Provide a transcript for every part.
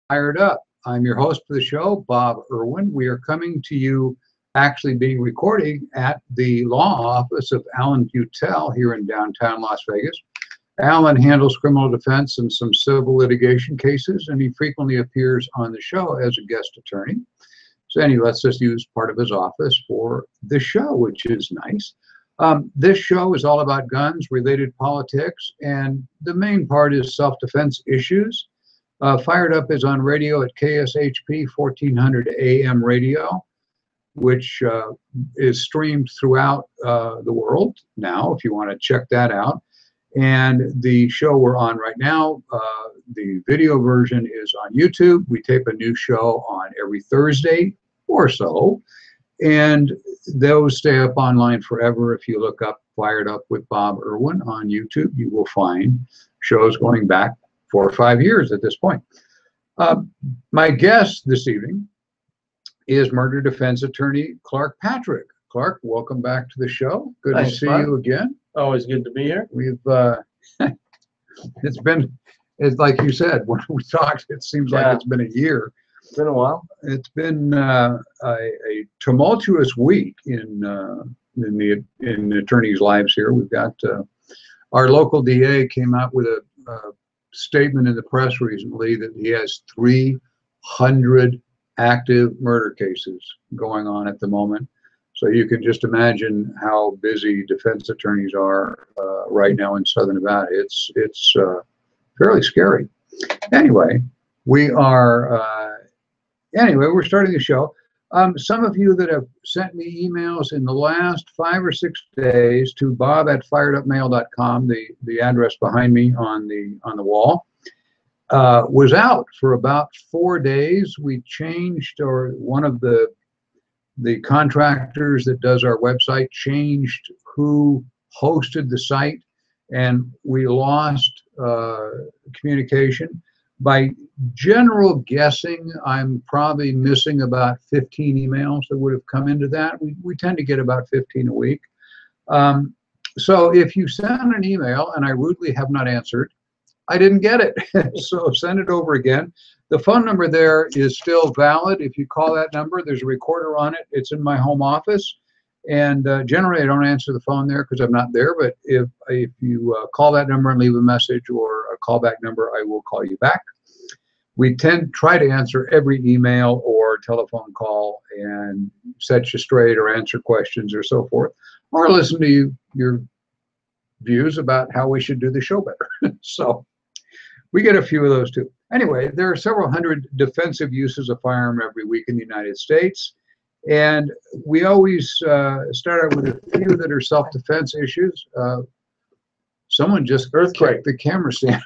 Fired Up. I'm your host for the show, Bob Irwin. We are coming to you, actually being recording at the law office of Alan Butel here in downtown Las Vegas. Alan handles criminal defense and some civil litigation cases, and he frequently appears on the show as a guest attorney. So anyway, let's just use part of his office for the show, which is nice. This show is all about guns, related politics, and the main part is self-defense issues. Fired Up is on radio at KSHP 1400 AM radio, which is streamed throughout the world now, if you want to check that out. And the show we're on right now, the video version is on YouTube. We tape a new show on every Thursday or so, and those stay up online forever. If you look up Fired Up with Bob Irwin on YouTube, you will find shows going back 4 or 5 years at this point. My guest this evening is murder defense attorney Clark Patrick. Clark, welcome back to the show. Good to see you again. Always good to be here. We've it's like you said, when we talked, it seems like it's been a year. It's been a while. It's been a tumultuous week in the attorneys' lives here. We've got our local DA came out with a statement in the press recently that he has 300 active murder cases going on at the moment. So you can just imagine how busy defense attorneys are right now in Southern Nevada. It's fairly scary. Anyway, we're starting the show. Some of you that have sent me emails in the last 5 or 6 days to bob@firedupmail.com, the address behind me on the wall, was out for about 4 days. We changed, or one of the contractors that does our website changed who hosted the site, and we lost communication. By general guessing, I'm probably missing about 15 emails that would have come into that. We tend to get about 15 a week. So if you send an email and I rudely have not answered, I didn't get it. So send it over again. The phone number there is still valid. If you call that number, there's a recorder on it. It's in my home office. And generally, I don't answer the phone there because I'm not there. But if you call that number and leave a message or a callback number, I will call you back. We try to answer every email or telephone call and set you straight or answer questions or so forth, or listen to your views about how we should do the show better. So we get a few of those too. Anyway, there are several hundred defensive uses of firearm every week in the United States. And we always start out with a few that are self-defense issues. Someone just kicked the camera stand.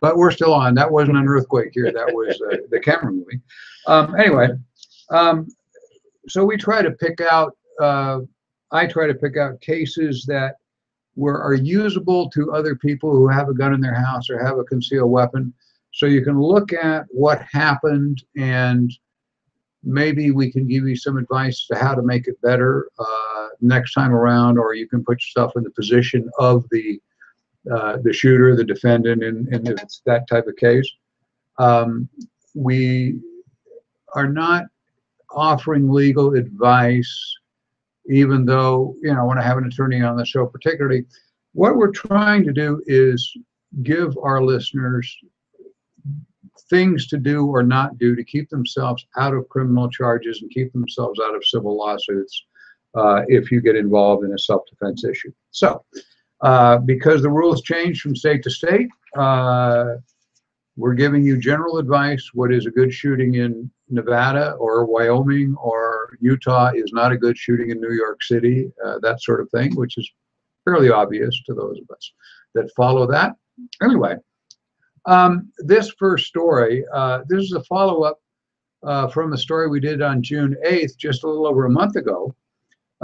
But we're still on. That wasn't an earthquake here. That was the camera moving. Anyway, so we try to pick out, I try to pick out cases that are usable to other people who have a gun in their house or have a concealed weapon. So you can look at what happened, and maybe we can give you some advice to how to make it better next time around, or you can put yourself in the position of the shooter, the defendant, and if it's that type of case. We are not offering legal advice, even though, when I have an attorney on the show particularly. What we're trying to do is give our listeners things to do or not do to keep themselves out of criminal charges and keep themselves out of civil lawsuits if you get involved in a self-defense issue. So, because the rules change from state to state, we're giving you general advice. What is a good shooting in Nevada or Wyoming or Utah is not a good shooting in New York City, that sort of thing, which is fairly obvious to those of us that follow that. Anyway, this first story, this is a follow-up from a story we did on June 8th, just a little over a month ago.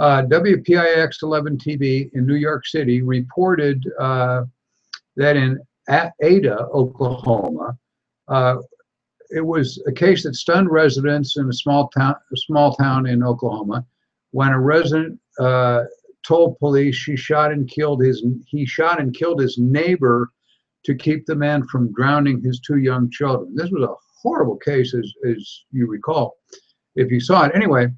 WPIX 11 TV in New York City reported that in Ada, Oklahoma, it was a case that stunned residents in a small town in Oklahoma when a resident told police he shot and killed his neighbor to keep the man from drowning his 2 young children. This was a horrible case, as you recall, if you saw it. Anyway,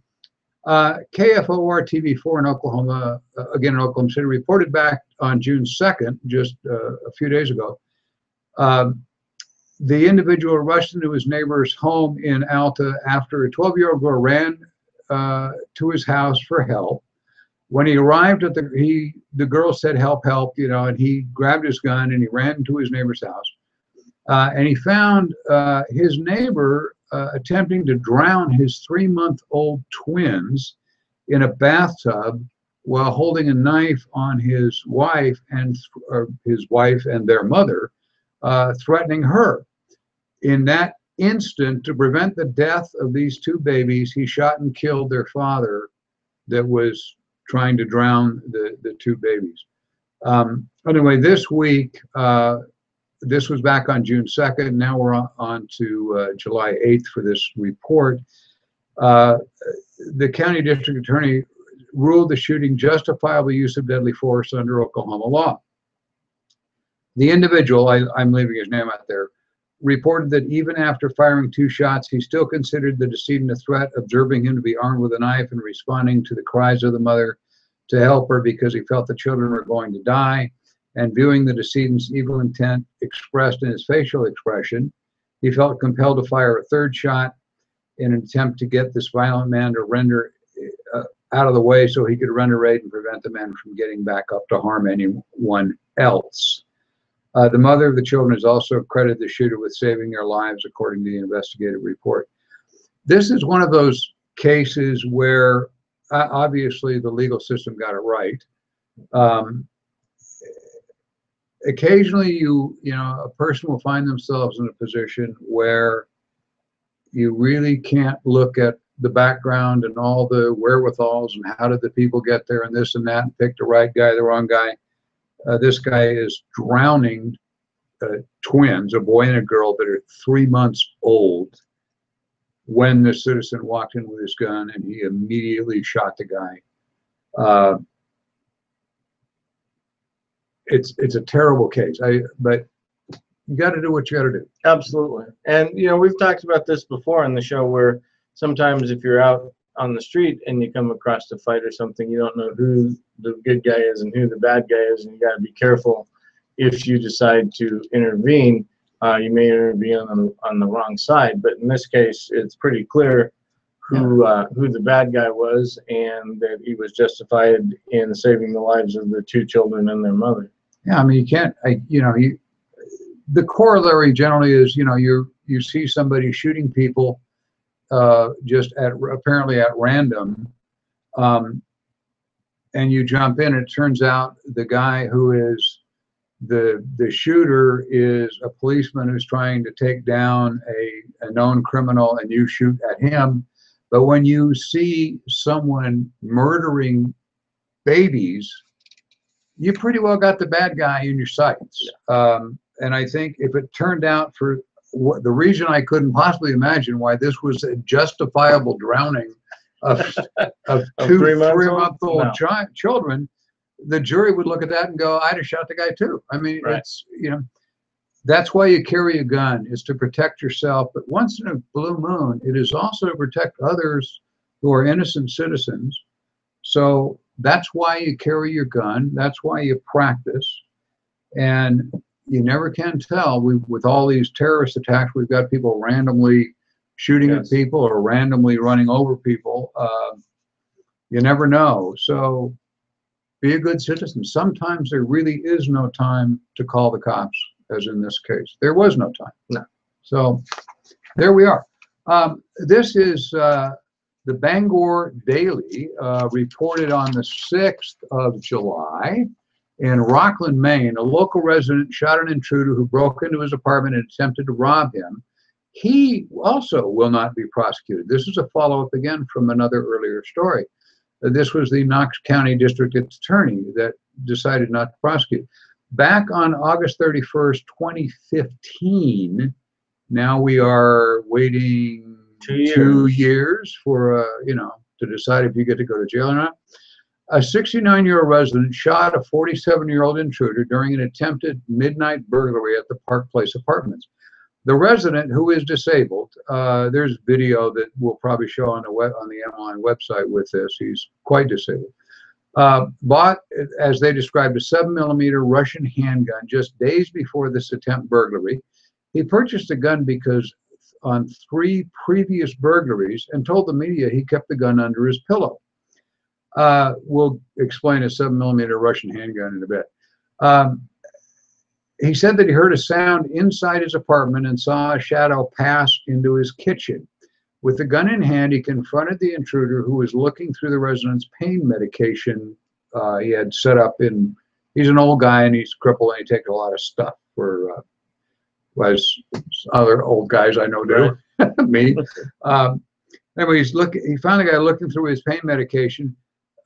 KFOR TV4 in Oklahoma, again in Oklahoma City, reported back on June 2nd, just a few days ago, the individual rushed into his neighbor's home in Alta after a 12-year-old girl ran to his house for help. When he arrived at the girl said, "Help, help," and he grabbed his gun and he ran to his neighbor's house. And he found his neighbor attempting to drown his 3-month-old twins in a bathtub while holding a knife on his wife and their mother, threatening her. In that instant, to prevent the death of these 2 babies, he shot and killed their father that was trying to drown the 2 babies. Anyway, this week, this was back on June 2nd. Now we're on to July 8th for this report. The county district attorney ruled the shooting justifiable use of deadly force under Oklahoma law. The individual, I'm leaving his name out there, reported that even after firing 2 shots, he still considered the decedent a threat, observing him to be armed with a knife and responding to the cries of the mother to help her because he felt the children were going to die, and viewing the decedent's evil intent expressed in his facial expression, he felt compelled to fire a 3rd shot in an attempt to get this violent man to render out of the way so he could render aid and prevent the man from getting back up to harm anyone else. The mother of the children has also credited the shooter with saving their lives, according to the investigative report. This is one of those cases where obviously the legal system got it right. Occasionally, a person will find themselves in a position where you really can't look at the background and all the wherewithals and how did the people get there and this and that and pick the right guy, the wrong guy. This guy is drowning twins, a boy and a girl that are 3 months old, when the citizen walked in with his gun and he immediately shot the guy. It's a terrible case. But you got to do what you got to do. Absolutely. And we've talked about this before on the show, where sometimes if you're out on the street and you come across a fight or something, you don't know who the good guy is and who the bad guy is, and you got to be careful. If you decide to intervene, you may intervene on the wrong side. But in this case, it's pretty clear who the bad guy was, and that he was justified in saving the lives of the 2 children and their mother. Yeah, I mean, you can't. The corollary generally is, you see somebody shooting people just apparently at random, and you jump in. And it turns out the guy who is the shooter is a policeman who's trying to take down a known criminal, and you shoot at him. But when you see someone murdering babies, you pretty well got the bad guy in your sights. And I think if it turned out for the reason I couldn't possibly imagine why this was a justifiable drowning of 2 3-month-old children, the jury would look at that and go, I'd have shot the guy too. I mean, right. It's, that's why you carry a gun, is to protect yourself. But once in a blue moon, it is also to protect others who are innocent citizens. So that's why you carry your gun. That's why you practice. And you never can tell. With all these terrorist attacks, we've got people randomly shooting at people or randomly running over people. You never know. So be a good citizen. Sometimes there really is no time to call the cops, as in this case. There was no time. No. So there we are. This is the Bangor Daily, reported on the 6th of July. In Rockland, Maine, a local resident shot an intruder who broke into his apartment and attempted to rob him. He also will not be prosecuted. This is a follow-up again from another earlier story. This was the Knox County District Attorney that decided not to prosecute. Back on August 31st, 2015, now we are waiting 2 years for, to decide if you get to go to jail or not. A 69-year-old resident shot a 47-year-old intruder during an attempted midnight burglary at the Park Place Apartments. The resident, who is disabled, there's video that we'll probably show on the MLN website with this. He's quite disabled. Bought, as they described, a 7mm Russian handgun just days before this attempt burglary. He purchased the gun because on 3 previous burglaries and told the media he kept the gun under his pillow. We'll explain a 7mm Russian handgun in a bit. He said that he heard a sound inside his apartment and saw a shadow pass into his kitchen. With the gun in hand, he confronted the intruder, who was looking through the resident's pain medication he had set up in. He's an old guy and he's crippled and he takes a lot of stuff for, as other old guys I know do, right. Me. Anyway, he found the guy looking through his pain medication.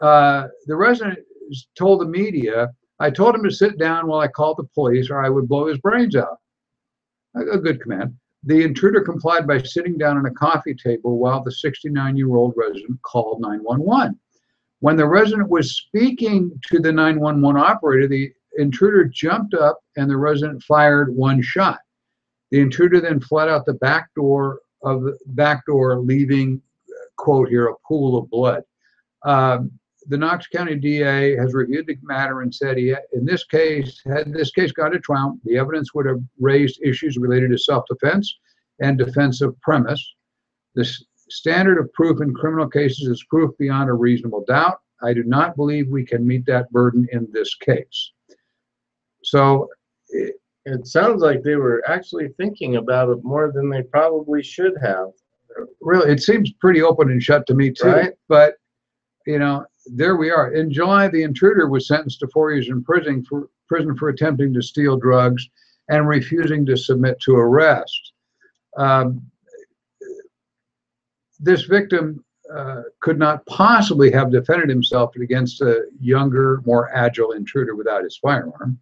The resident told the media, "I told him to sit down while I called the police or I would blow his brains out." A good command. The intruder complied by sitting down on a coffee table while the 69-year-old resident called 911. When the resident was speaking to the 911 operator, the intruder jumped up and the resident fired 1 shot. The intruder then fled out the back door, leaving, quote here, a pool of blood. The Knox County DA has reviewed the matter and said had this case gone to trial, the evidence would have raised issues related to self-defense and defensive premise. The standard of proof in criminal cases is proof beyond a reasonable doubt. I do not believe we can meet that burden in this case. So it sounds like they were actually thinking about it more than they probably should have. Really, it seems pretty open and shut to me too. Right? But you know, there we are. In July, the intruder was sentenced to 4 years in prison for attempting to steal drugs and refusing to submit to arrest. This victim could not possibly have defended himself against a younger, more agile intruder without his firearm.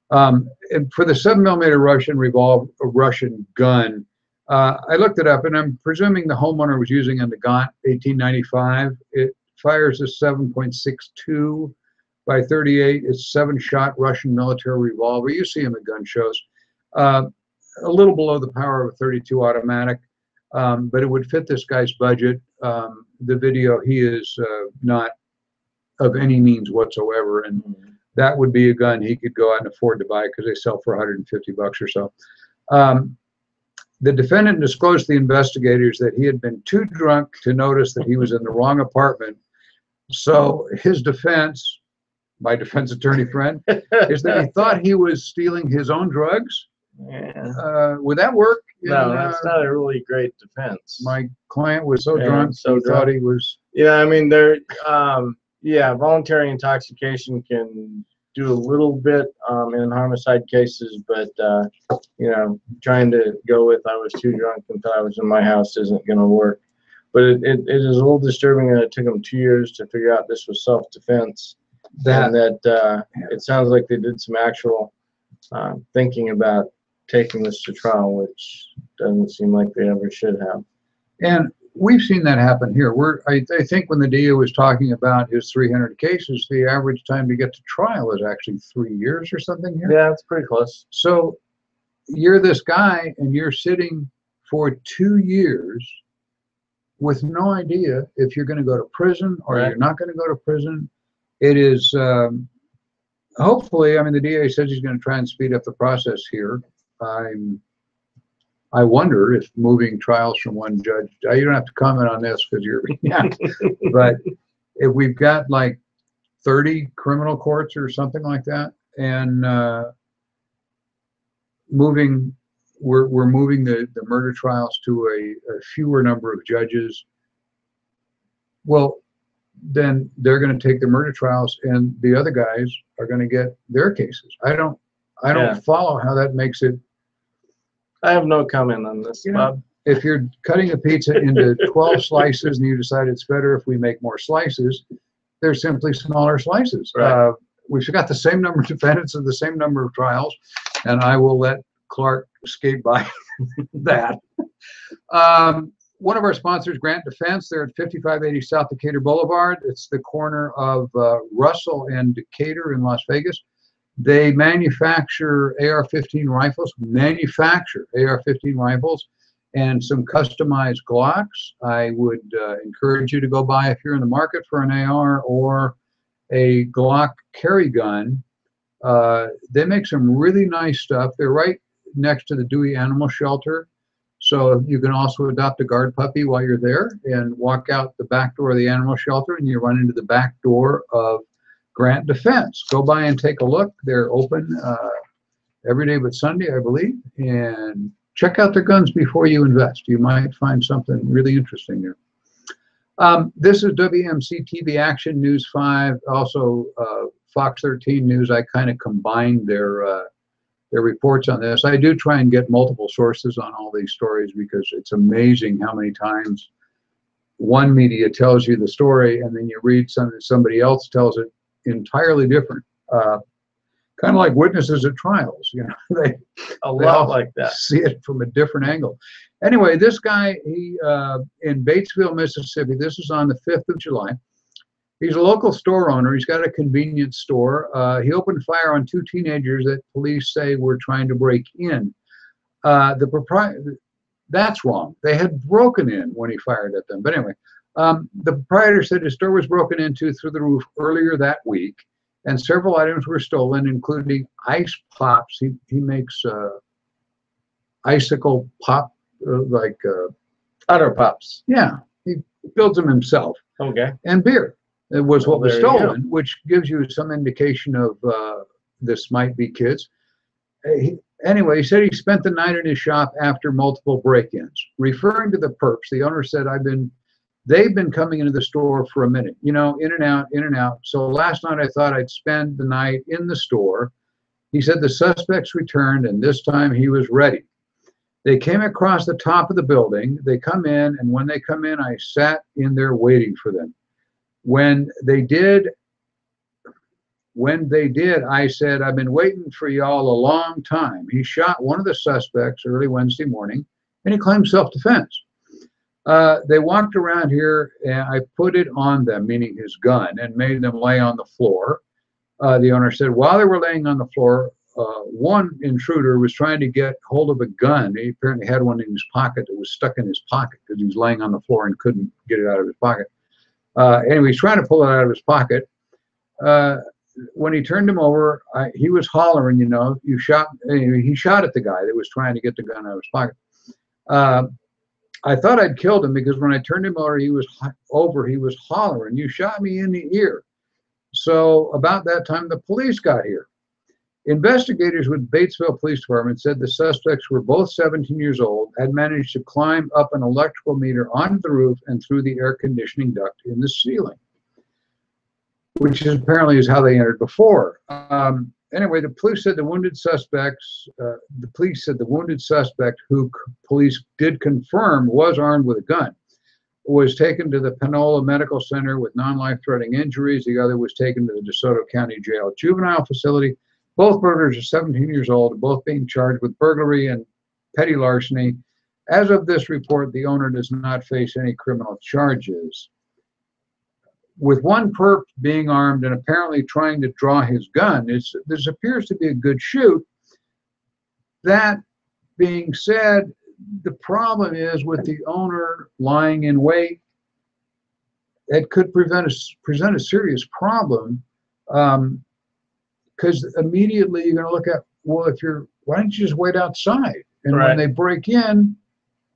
And for the 7mm Russian gun, I looked it up, and I'm presuming the homeowner was using a Nagant 1895. It fires a 7.62 by 38. It's 7-shot Russian military revolver. You see them at gun shows. A little below the power of a 32 automatic, but it would fit this guy's budget. The video, he is not of any means whatsoever, and that would be a gun he could go out and afford to buy because they sell for 150 bucks or so. The defendant disclosed to the investigators that he had been too drunk to notice that he was in the wrong apartment. So his defense, my defense attorney friend, is that he thought he was stealing his own drugs. Yeah. Would that work? No, that's not a really great defense. My client was so drunk, he thought he was. Yeah, I mean, voluntary intoxication can do a little bit in homicide cases, but you know, trying to go with "I was too drunk until I was in my house" isn't going to work. But it is a little disturbing that it took them 2 years to figure out this was self-defense, and that it sounds like they did some actual thinking about taking this to trial, which doesn't seem like they ever should have. And we've seen that happen here. I think when the DA was talking about his 300 cases, the average time to get to trial is actually 3 years or something here. Yeah, it's pretty close. So you're this guy and you're sitting for 2 years with no idea if you're going to go to prison or you're not going to go to prison. It is, hopefully, I mean, the DA says he's going to try and speed up the process here. I wonder if moving trials from one judge, you don't have to comment on this because you're, but if we've got like 30 criminal courts or something like that, and we're moving the murder trials to a fewer number of judges, well, then they're going to take the murder trials and the other guys are going to get their cases. I don't follow how that makes it. I have no comment on this, Bob. If you're cutting a pizza into 12 slices and you decide it's better if we make more slices, they're simply smaller slices. Right. We've got the same number of defendants and the same number of trials, and I will let Clark skate by that. One of our sponsors, Grant Defense, they're at 5580 South Decatur Boulevard. It's the corner of Russell and Decatur in Las Vegas. They manufacture AR-15 rifles, and some customized Glocks. I would encourage you to go by if you're in the market for an AR or a Glock carry gun. They make some really nice stuff. They're right next to the Dewey Animal Shelter. So you can also adopt a guard puppy while you're there and walk out the back door of the animal shelter and you run into the back door of Grant Defense. Go by and take a look. They're open every day but Sunday, I believe. And check out their guns before you invest. You might find something really interesting there. This is WMC TV Action News 5, also Fox 13 News. I kind of combined their reports on this. I do try and get multiple sources on all these stories because it's amazing how many times one media tells you the story and then you read something somebody else tells it entirely different. Kind of like witnesses at trials, you know, they lot like that. See it from a different angle. Anyway, this guy, he in Batesville, Mississippi, this is on the 5th of July. He's a local store owner. He's got a convenience store. He opened fire on 2 teenagers that police say were trying to break in. The proprietor, that's wrong. They had broken in when he fired at them. But anyway, the proprietor said his store was broken into through the roof earlier that week, and several items were stolen, including ice pops. He makes icicle pop, like Otter Pops. Yeah, he builds them himself. Okay. And beer. It was what was stolen, go. which gives you some indication of this might be kids. Anyway, he said he spent the night in his shop after multiple break-ins. Referring to the perps, the owner said, they've been coming into the store for a minute, you know, in and out, in and out. So last night I thought I'd spend the night in the store. He said the suspects returned and this time he was ready. They came across the top of the building. They come in, and when they come in, I sat in there waiting for them. When they did, I said, I've been waiting for y'all a long time. He shot one of the suspects early Wednesday morning, and he claimed self-defense. They walked around here, and I put it on them, meaning his gun, and made them lay on the floor. The owner said, while they were laying on the floor, one intruder was trying to get hold of a gun. He apparently had one in his pocket that was stuck in his pocket because he was laying on the floor and couldn't get it out of his pocket. Anyway, he's trying to pull it out of his pocket. When he turned him over, he was hollering, you know, he shot at the guy that was trying to get the gun out of his pocket. I thought I'd killed him because when I turned him over, he was hollering, you shot me in the ear. So about that time, the police got here. Investigators with Batesville Police Department said the suspects were both 17 years old, had managed to climb up an electrical meter onto the roof and through the air conditioning duct in the ceiling, which apparently is how they entered before. Anyway, the police said the wounded suspect, who police did confirm was armed with a gun, was taken to the Panola Medical Center with non-life-threatening injuries. The other was taken to the DeSoto County Jail juvenile facility. Both burglars are 17 years old, both being charged with burglary and petty larceny. As of this report, the owner does not face any criminal charges. With one perp being armed and apparently trying to draw his gun, this appears to be a good shoot. That being said, the problem is with the owner lying in wait, it could present a serious problem. Because immediately you're going to look at, well, why don't you just wait outside? And right. When they break in,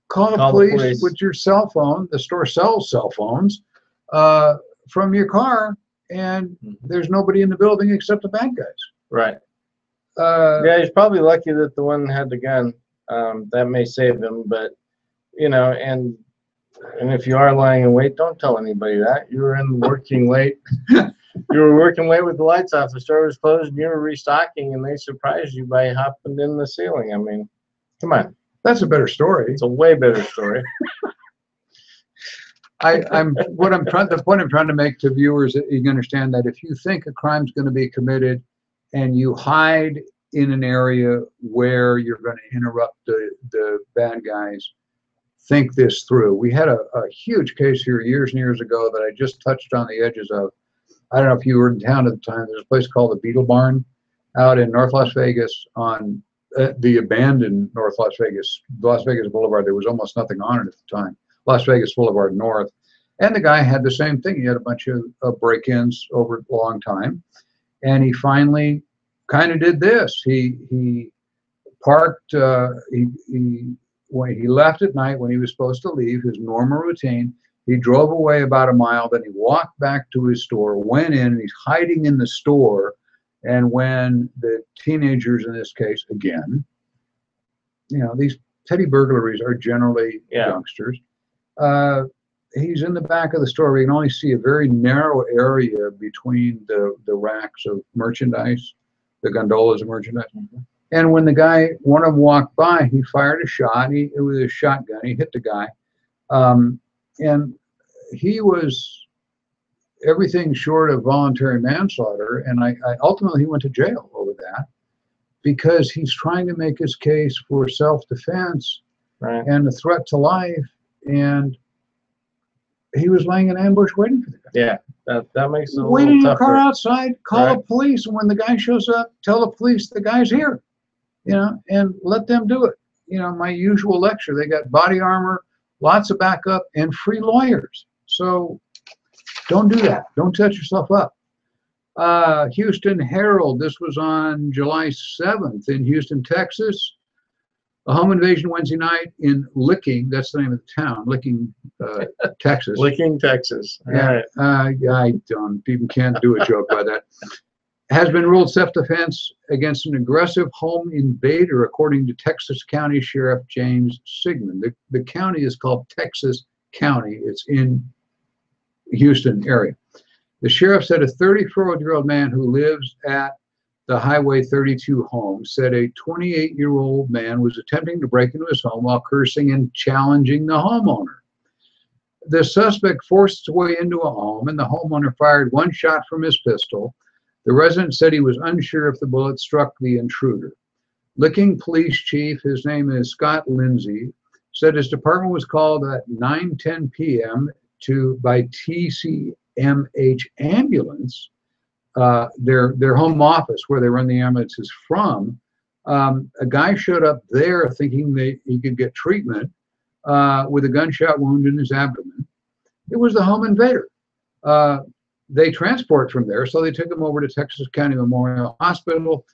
call the police with your cell phone. The store sells cell phones from your car, and there's nobody in the building except the bad guys. Right. Yeah, he's probably lucky that the one had the gun. That may save him, but, you know, and if you are lying in wait, don't tell anybody that. You were working late. You were working late with the lights off. The store was closed, and you were restocking, and they surprised you by hopping in the ceiling. I mean, come on. That's a better story. It's a way better story. The point I'm trying to make to viewers that you can understand that if you think a crime's going to be committed and you hide in an area where you're going to interrupt the bad guys, think this through. We had a huge case here years and years ago that I just touched on the edges of. I don't know if you were in town at the time. There's a place called the Beetle Barn out in North Las Vegas on the abandoned North Las Vegas Boulevard. There was almost nothing on it at the time. Las Vegas Boulevard North. And the guy had the same thing. He had a bunch of break-ins over a long time. And he finally kind of did this. He parked, when he left at night, when he was supposed to leave, his normal routine, he drove away about a mile, then he walked back to his store, went in, and he's hiding in the store. And when the teenagers, in this case, again, these petty burglaries are generally youngsters. He's in the back of the store. We can only see a very narrow area between the racks of merchandise, the gondolas of merchandise. Mm-hmm. And when one of them walked by, he fired a shot. It was a shotgun. He hit the guy. And he was everything short of voluntary manslaughter. And I ultimately, he went to jail over that because he's trying to make his case for self-defense and a threat to life. And he was laying in ambush waiting for the guy. Yeah, that makes it a wait in little your tougher. car outside, call the police, and when the guy shows up, tell the police the guy's here, and let them do it. My usual lecture, they got body armor, lots of backup, and free lawyers. So don't do that. Don't set yourself up. Houston Herald, this was on July 7th in Houston, Texas. A home invasion Wednesday night in Licking, that's the name of the town, Licking, Texas. Licking, Texas. All yeah, right. I don't even can't do a joke by that. Has been ruled self-defense against an aggressive home invader, according to Texas County Sheriff James Sigmund. The county is called Texas County. It's in Houston area. The sheriff said a 34-year-old man who lives at the Highway 32 home said a 28-year-old man was attempting to break into his home while cursing and challenging the homeowner. The suspect forced his way into a home, and the homeowner fired one shot from his pistol. The resident said he was unsure if the bullet struck the intruder. Licking Police Chief, his name is Scott Lindsay, said his department was called at 9:10 p.m. by TCMH ambulance, their home office where they run the ambulances from. A guy showed up there thinking he could get treatment with a gunshot wound in his abdomen. It was the home invader. They transport from there, so they took him over to Texas County Memorial Hospital.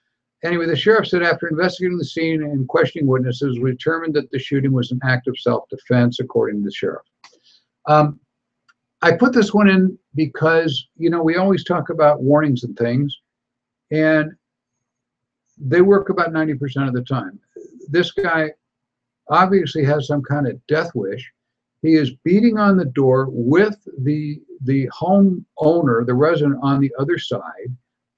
Anyway, the sheriff said after investigating the scene and questioning witnesses, we determined that the shooting was an act of self-defense, according to the sheriff. I put this one in because, we always talk about warnings and things, and they work about 90% of the time. This guy obviously has some kind of death wish. He is beating on the door with the home owner, the resident, on the other side,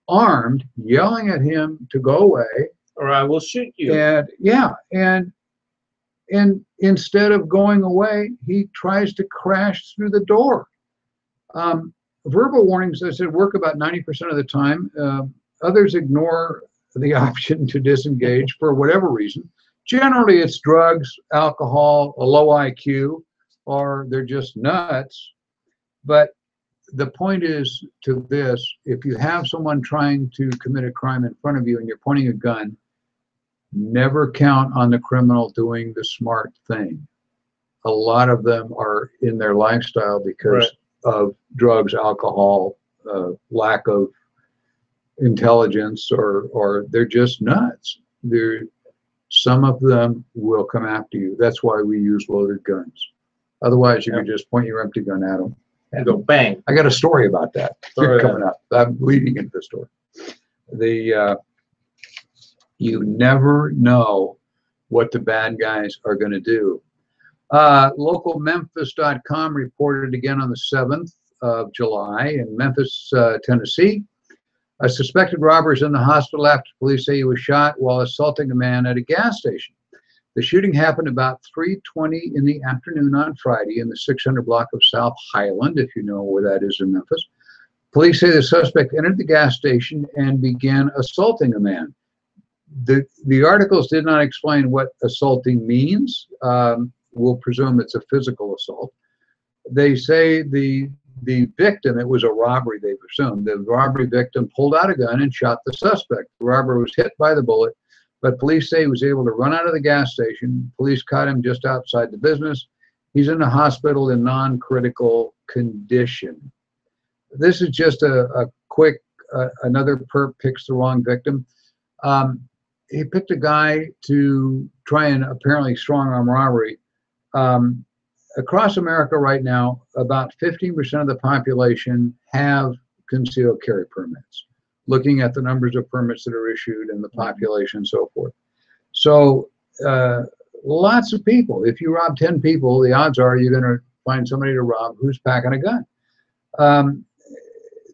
armed, yelling at him to go away. Or I will shoot you. And instead of going away, he tries to crash through the door. Verbal warnings, as I said, work about 90% of the time. Others ignore the option to disengage for whatever reason. Generally, it's drugs, alcohol, a low IQ, or they're just nuts. But the point is to this: if you have someone trying to commit a crime in front of you and you're pointing a gun, never count on the criminal doing the smart thing. A lot of them are in their lifestyle because of drugs, alcohol, lack of intelligence, or they're just nuts. Some of them will come after you. That's why we use loaded guns. Otherwise, you could just point your empty gun at them and go bang. I got a story about that coming up. I'm leading into the story. You never know what the bad guys are going to do. LocalMemphis.com reported again on the 7th of July in Memphis, Tennessee. A suspected robber is in the hospital after police say he was shot while assaulting a man at a gas station. The shooting happened about 3:20 in the afternoon on Friday in the 600 block of South Highland, if you know where that is in Memphis. Police say the suspect entered the gas station and began assaulting a man. The articles did not explain what assaulting means. we'll presume it's a physical assault. They say the victim, it was a robbery, they've assumed. The robbery victim pulled out a gun and shot the suspect. The robber was hit by the bullet, but police say he was able to run out of the gas station. Police caught him just outside the business. He's in the hospital in non-critical condition. This is just a quick, another perp picks the wrong victim. He picked a guy to try and apparently strong-arm robbery. Across America right now, about 15% of the population have concealed carry permits, looking at the numbers of permits that are issued and the population and so forth. So lots of people, if you rob 10 people, the odds are you're going to find somebody to rob who's packing a gun.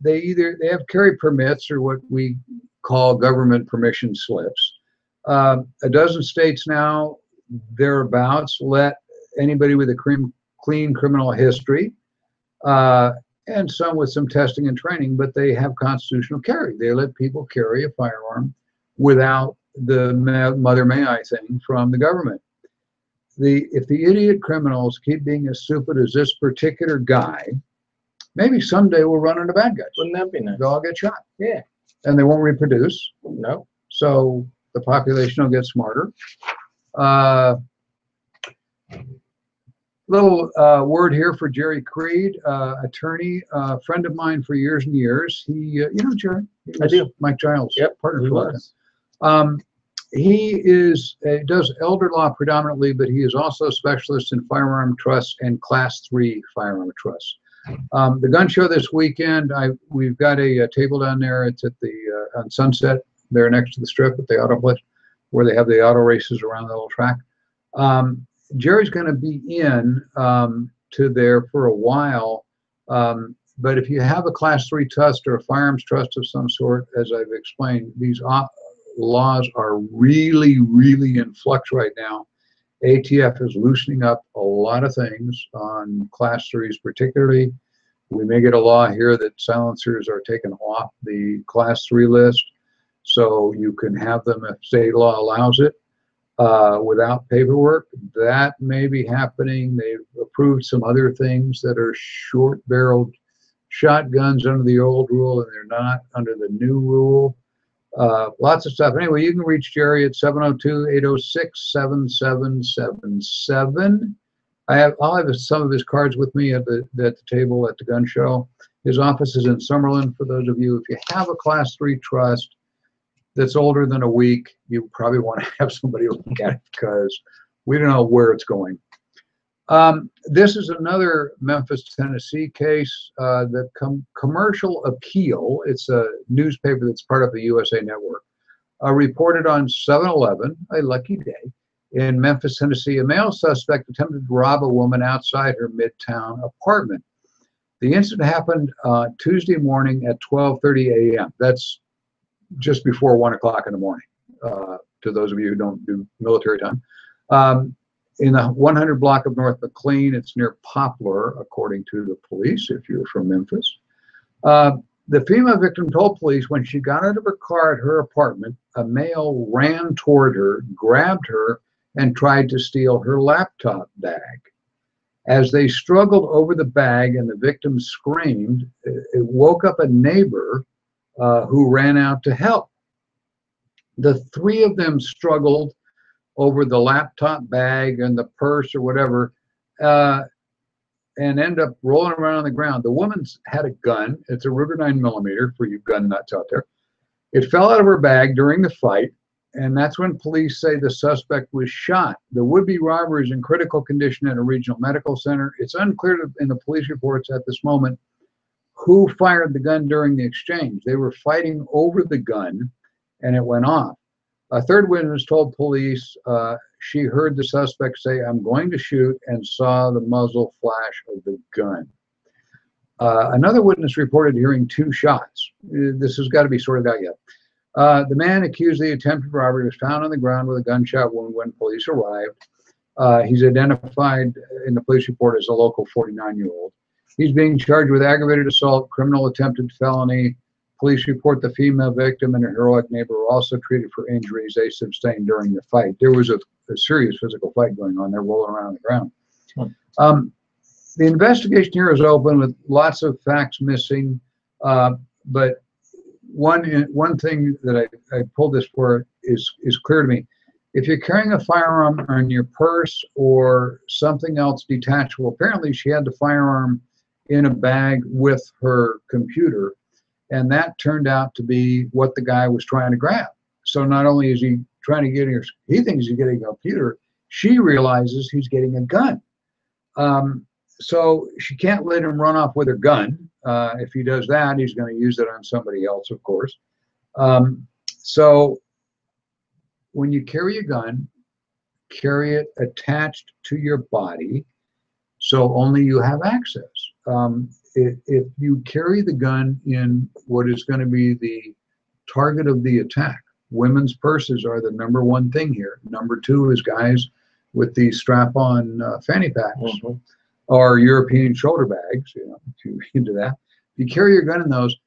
They have carry permits or what we call government permission slips. A dozen states now, thereabouts, let anybody with a clean criminal history, and some with some testing and training, but they have constitutional carry. They let people carry a firearm without the mother may I thing from the government. If the idiot criminals keep being as stupid as this particular guy, maybe someday we'll run into bad guys. Wouldn't that be nice? They'll all get shot. Yeah. And they won't reproduce. No. So the population will get smarter. Little word here for Jerry Creed, attorney, friend of mine for years and years. He, you know Jerry? I do. Mike Giles. Yep. Partner for that. He does elder law predominantly, but he is also a specialist in firearm trusts and Class 3 firearm trusts. The gun show this weekend, we've got a table down there. It's at the on Sunset, there next to the Strip at the auto place, where they have the auto races around the little track. Jerry's going to be in to there for a while, but if you have a Class 3 trust or a firearms trust of some sort, as I've explained, these laws are really, really in flux right now. ATF is loosening up a lot of things on Class 3s particularly. We may get a law here that silencers are taken off the Class 3 list, so you can have them if state law allows it without paperwork. That may be happening. They've approved some other things that are short-barreled shotguns under the old rule, and they're not under the new rule. Lots of stuff. Anyway, you can reach Jerry at 702-806-7777. I'll have some of his cards with me at the table at the gun show. His office is in Summerlin. For those of you, if you have a Class 3 trust that's older than a week, you probably want to have somebody look at it because we don't know where it's going. This is another Memphis, Tennessee case. The Commercial Appeal, it's a newspaper that's part of the USA Network, reported on 7/11, a lucky day, in Memphis, Tennessee. A male suspect attempted to rob a woman outside her Midtown apartment. The incident happened Tuesday morning at 12:30 a.m. That's just before 1 o'clock in the morning, to those of you who don't do military time. In the 100 block of North McLean, it's near Poplar, according to the police, if you're from Memphis. The female victim told police when she got out of her car at her apartment, a male ran toward her, grabbed her, and tried to steal her laptop bag. As they struggled over the bag and the victim screamed, it woke up a neighbor who ran out to help. The three of them struggled over the laptop bag and the purse or whatever, and end up rolling around on the ground. The woman's had a gun. It's a Ruger 9mm for you gun nuts out there. It fell out of her bag during the fight, and that's when police say the suspect was shot. The would-be robber is in critical condition at a regional medical center. It's unclear in the police reports at this moment who fired the gun during the exchange. They were fighting over the gun, and it went off. A third witness told police she heard the suspect say, "I'm going to shoot," and saw the muzzle flash of the gun. Another witness reported hearing 2 shots. This has got to be sorted out yet. The man accused of the attempted robbery was found on the ground with a gunshot wound when police arrived. He's identified in the police report as a local 49-year-old. He's being charged with aggravated assault, criminal attempted felony, Police report the female victim and her heroic neighbor were also treated for injuries they sustained during the fight. There was a serious physical fight going on. They're rolling around on the ground. The investigation here is open with lots of facts missing, but one thing that I pulled this for is clear to me. If you're carrying a firearm in your purse or something else detachable, apparently she had the firearm in a bag with her computer, and that turned out to be what the guy was trying to grab. So not only is he trying to get her, he thinks he's getting a computer, she realizes he's getting a gun. So she can't let him run off with her gun. If he does that, he's going to use it on somebody else, of course. So when you carry a gun, carry it attached to your body, so only you have access. If you carry the gun in what is going to be the target of the attack, women's purses are the #1 thing here. #2 is guys with the strap-on fanny packs. Or European shoulder bags, you know, if you're into that. If you carry your gun in those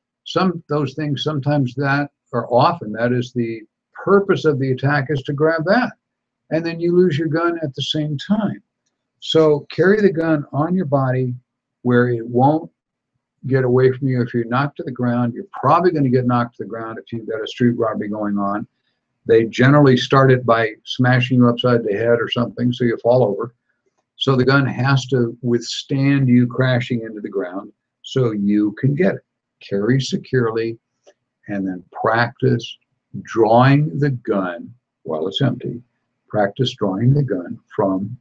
things, sometimes that, or often that is the purpose of the attack, is to grab that. And then you lose your gun at the same time. So carry the gun on your body where it won't get away from you. If you're knocked to the ground, you're probably going to get knocked to the ground if you've got a street robbery going on. They generally start it by smashing you upside the head or something, so you fall over. So the gun has to withstand you crashing into the ground so you can get it. Carry securely, and then practice drawing the gun while it's empty. Practice drawing the gun from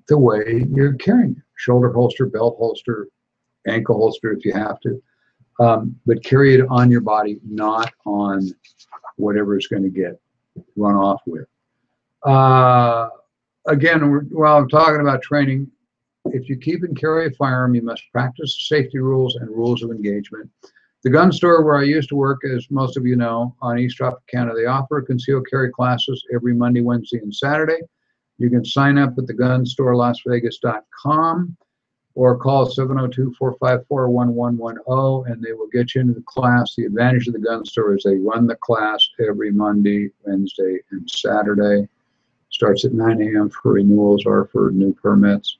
the way you're carrying it. Shoulder holster, belt holster, ankle holster if you have to. But carry it on your body, not on whatever it's going to get run off with. Again, while I'm talking about training, if you keep and carry a firearm, you must practice the safety rules and rules of engagement. The gun store where I used to work, as most of you know, on East Tropicana, they offer concealed carry classes every Monday, Wednesday, and Saturday. You can sign up at thegunstorelasvegas.com or call 702-454-1110, and they will get you into the class. The advantage of the gun store is they run the class every Monday, Wednesday, and Saturday. Starts at 9 a.m. for renewals or for new permits.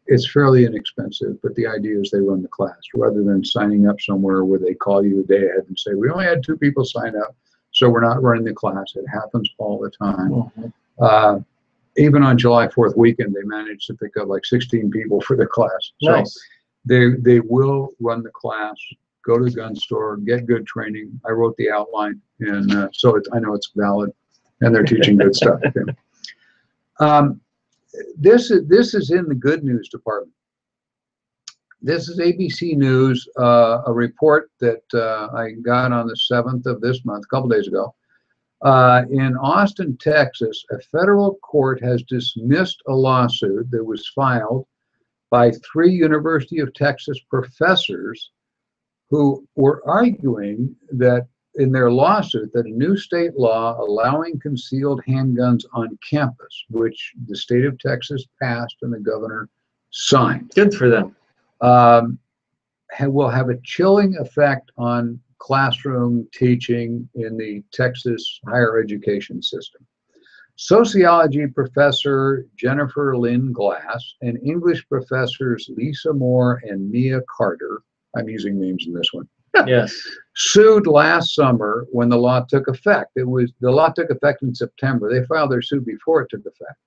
It's fairly inexpensive, but the idea is they run the class rather than signing up somewhere where they call you a day ahead and say, we only had 2 people sign up, so we're not running the class. It happens all the time. Even on July 4th weekend, they managed to pick up like 16 people for the class. Nice. So they will run the class. Go to the gun store, get good training. I wrote the outline, and so I know it's valid. And they're teaching good stuff. This is in the good news department. This is ABC News, a report that I got on the 7th of this month, a couple days ago. In Austin, Texas, a federal court has dismissed a lawsuit that was filed by 3 University of Texas professors who were arguing that in their lawsuit that a new state law allowing concealed handguns on campus, which the state of Texas passed and the governor signed. Good for them. Will have a chilling effect on classroom teaching in the Texas higher education system. Sociology professor Jennifer Lynn Glass and English professors Lisa Moore and Mia Carter, I'm using names in this one, Yes. sued last summer when the law took effect. The law took effect in September. They filed their suit before it took effect,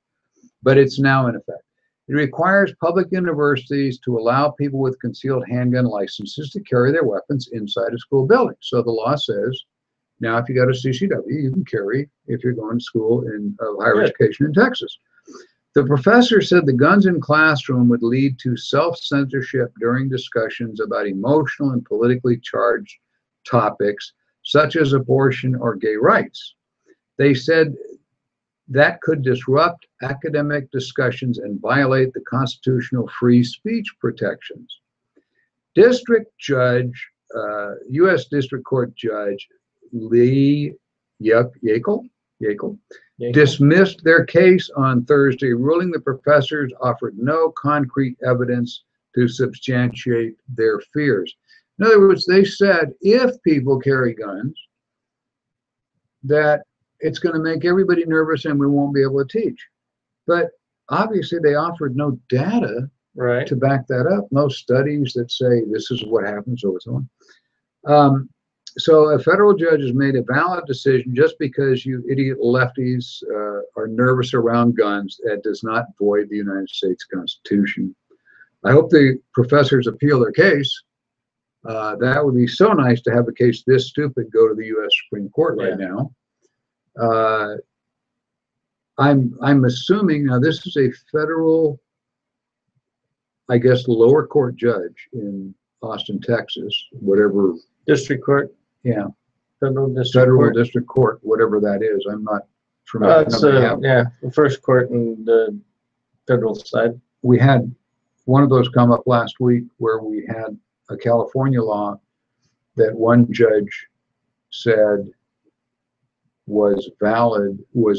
but it's now in effect. It requires public universities to allow people with concealed handgun licenses to carry their weapons inside a school building. So the law says, now if you go to CCW, you can carry if you're going to school in higher education in Texas. The professor said the guns in classroom would lead to self-censorship during discussions about emotional and politically charged topics such as abortion or gay rights. They said that could disrupt academic discussions and violate the constitutional free speech protections. District Judge, U.S. District Court Judge Lee Yackel dismissed their case on Thursday, ruling the professors offered no concrete evidence to substantiate their fears. In other words, they said if people carry guns, that it's going to make everybody nervous and we won't be able to teach. But obviously they offered no data Right. to back that up, no studies that say this is what happens, so on. So a federal judge has made a valid decision. Just because you idiot lefties are nervous around guns, that does not void the United States Constitution. I hope the professors appeal their case. That would be so nice to have a case this stupid go to the U.S. Supreme Court right now. I'm assuming now this is a federal, I guess, lower court judge in Austin, Texas, whatever. District court. Yeah. Federal district court, whatever that is. I'm not familiar. It's yeah, the first court in the federal side. We had one of those come up last week where we had a California law that one judge said was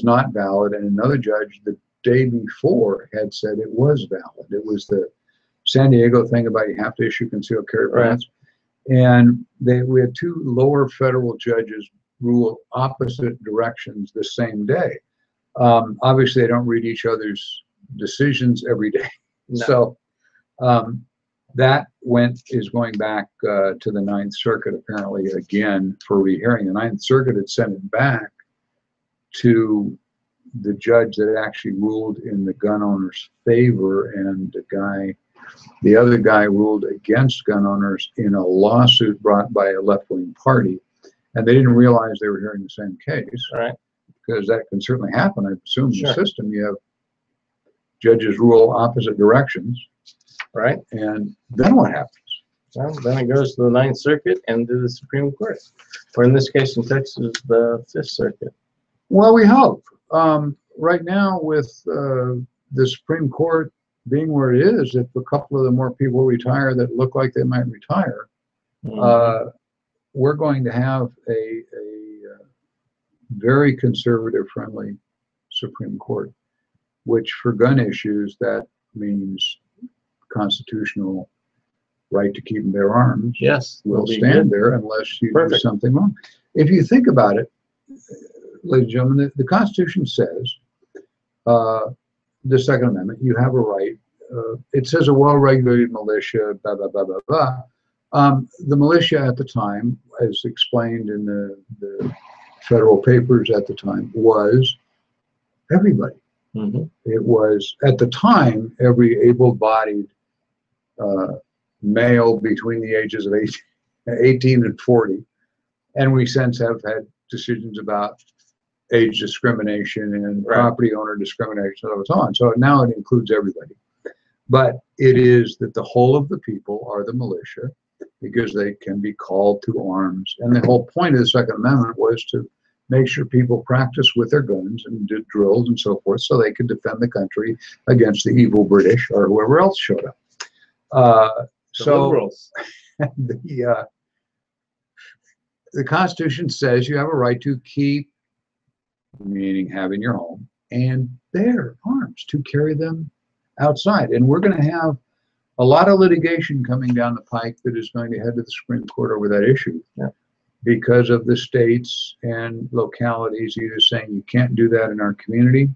not valid, and another judge the day before had said it was valid. It was the San Diego thing about you have to issue concealed carry permits. And we had two lower federal judges rule opposite directions the same day. Obviously, they don't read each other's decisions every day. No. So that is going back to the Ninth Circuit apparently again for rehearing. The Ninth Circuit had sent it back to the judge that actually ruled in the gun owner's favor, and the other guy ruled against gun owners in a lawsuit brought by a left-wing party, and they didn't realize they were hearing the same case. Right. Because that can certainly happen. I assume in the system you have judges rule opposite directions. Right. And then what happens? Well, then it goes to the Ninth Circuit and to the Supreme Court, or in this case in Texas, the Fifth Circuit. Well, we hope. Right now, with the Supreme Court being where it is, if a couple of the more people retire that look like they might retire, we're going to have a very conservative friendly Supreme Court, which for gun issues, that means constitutional right to keep and bear arms. Yes, will stand there unless you do something wrong. If you think about it, ladies and gentlemen, the Constitution says, the Second Amendment, you have a right. It says a well-regulated militia, blah, blah, blah, blah, blah. The militia at the time, as explained in the federal papers at the time, was everybody. It was, at the time, every able-bodied male between the ages of 18 and 40. And we since have had decisions about age discrimination and property owner discrimination and so on. So now it includes everybody. But it is that the whole of the people are the militia because they can be called to arms. And the whole point of the Second Amendment was to make sure people practice with their guns and did drills and so forth so they could defend the country against the evil British or whoever else showed up. So the Constitution says you have a right to keep, meaning have in your home, and bear arms, to carry them outside. And we're going to have a lot of litigation coming down the pike that is going to head to the Supreme Court over that issue. Because of the states and localities either saying you can't do that in our community,